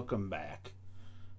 welcome back.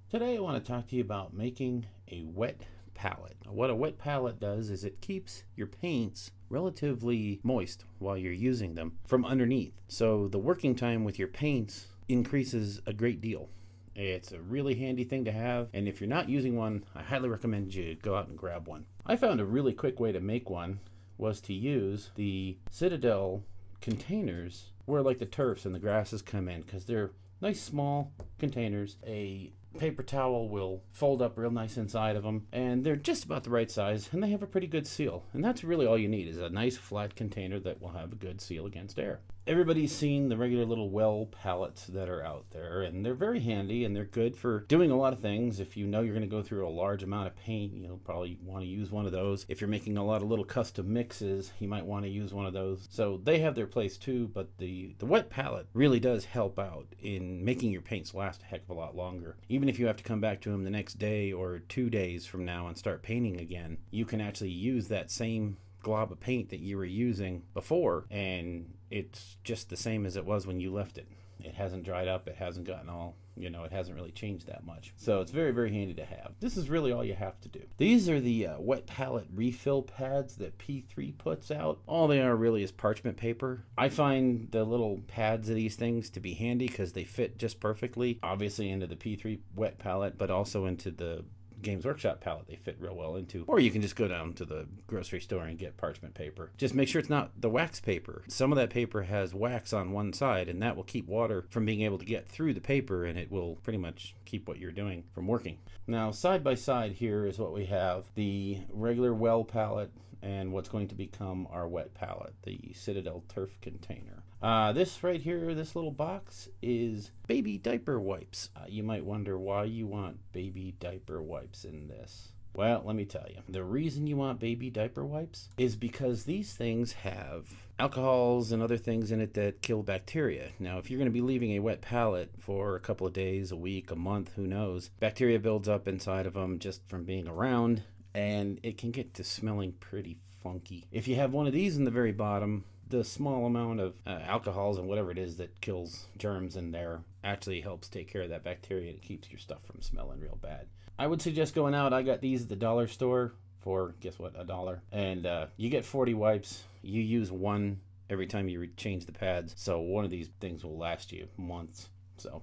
Today I want to talk to you about making a wet palette. What a wet palette does is it keeps your paints relatively moist while you're using them from underneath. So the working time with your paints increases a great deal. It's a really handy thing to have, and if you're not using one, I highly recommend you go out and grab one. I found a really quick way to make one was to use the Citadel containers where like the turfs and the grasses come in, because they're nice small containers. A paper towel will fold up real nice inside of them, and they're just about the right size, and they have a pretty good seal. And that's really all you need, is a nice flat container that will have a good seal against air. Everybody's seen the regular little well palettes that are out there, and they're very handy, and they're good for doing a lot of things. If you know you're going to go through a large amount of paint, you'll probably want to use one of those. If you're making a lot of little custom mixes, you might want to use one of those. So they have their place too, but the wet palette really does help out in making your paints last a heck of a lot longer. Even if you have to come back to them the next day or 2 days from now and start painting again, you can actually use that same glob of paint that you were using before, and it's just the same as it was when you left it. It hasn't dried up, it hasn't gotten all, it hasn't really changed that much. So it's very, very handy to have. This is really all you have to do. These are the wet palette refill pads that P3 puts out. All they are really is parchment paper. I find the little pads of these things to be handy because they fit just perfectly, obviously into the P3 wet palette, but also into the Games Workshop palette they fit real well into. Or you can just go down to the grocery store and get parchment paper. Just make sure it's not the wax paper. Some of that paper has wax on one side, and that will keep water from being able to get through the paper, and it will pretty much keep what you're doing from working. Now, side by side here is what we have: the regular well palette and what's going to become our wet palette, the Citadel Turf container. This right here, this little box, is baby diaper wipes. You might wonder why you want baby diaper wipes in this. Well, let me tell you. The reason you want baby diaper wipes is because these things have alcohols and other things in it that kill bacteria. Now, if you're going to be leaving a wet palette for a couple of days, a week, a month, who knows, bacteria builds up inside of them just from being around, and it can get to smelling pretty funky. If you have one of these in the very bottom, the small amount of alcohols and whatever it is that kills germs in there actually helps take care of that bacteria, and it keeps your stuff from smelling real bad. I would suggest going out. I got these at the dollar store for, guess what, $1. And you get 40 wipes. You use one every time you change the pads. So one of these things will last you months. So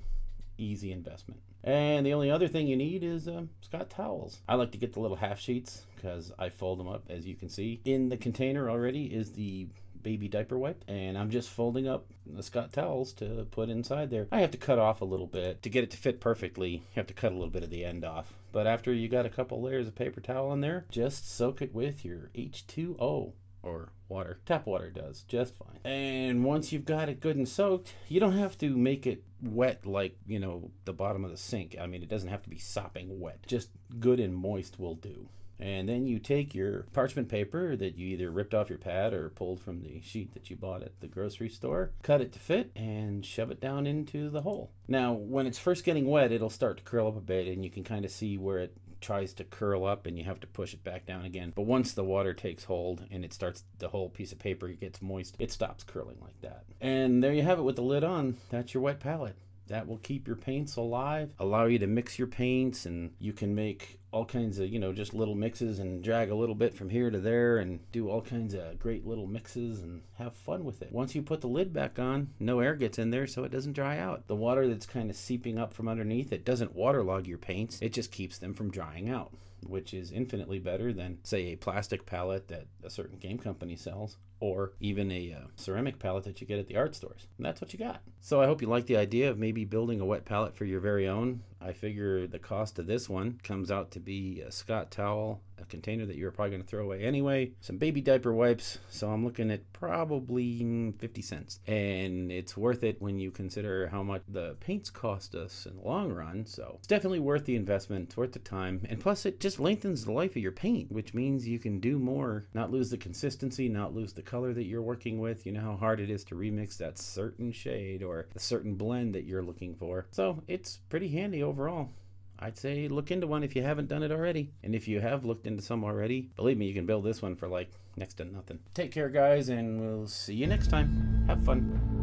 easy investment. And the only other thing you need is Scott towels. I like to get the little half sheets because I fold them up, as you can see. In the container already is the baby diaper wipe, and I'm just folding up the Scott towels to put inside there. I have to cut off a little bit to get it to fit perfectly. You have to cut a little bit of the end off. But after you got a couple layers of paper towel in there, just soak it with your H2O or water. Tap water does just fine. And once you've got it good and soaked, you don't have to make it wet like, the bottom of the sink. I mean, it doesn't have to be sopping wet. Just good and moist will do. And then you take your parchment paper that you either ripped off your pad or pulled from the sheet that you bought at the grocery store, cut it to fit, and shove it down into the hole. Now, when it's first getting wet, it'll start to curl up a bit, and you can kind of see where it tries to curl up and you have to push it back down again. But once the water takes hold and it starts, the whole piece of paper gets moist, it stops curling like that. And there you have it with the lid on. That's your wet palette. That will keep your paints alive, allow you to mix your paints, and you can make all kinds of, just little mixes and drag a little bit from here to there and do all kinds of great little mixes and have fun with it. Once you put the lid back on, no air gets in there so it doesn't dry out. The water that's kind of seeping up from underneath, it doesn't waterlog your paints, it just keeps them from drying out, which is infinitely better than, say, a plastic palette that a certain game company sells, or even a ceramic palette that you get at the art stores. And that's what you got. So I hope you like the idea of maybe building a wet palette for your very own. I figure the cost of this one comes out to be a Scott towel, a container that you're probably going to throw away anyway, some baby diaper wipes, so I'm looking at probably 50 cents. And it's worth it when you consider how much the paints cost us in the long run, so it's definitely worth the investment, it's worth the time, and plus it just lengthens the life of your paint, which means you can do more, not lose the consistency, not lose the color that you're working with. You know how hard it is to remix that certain shade or a certain blend that you're looking for. So it's pretty handy overall. I'd say look into one if you haven't done it already. And if you have looked into some already, believe me, you can build this one for like next to nothing. Take care, guys, and we'll see you next time. Have fun.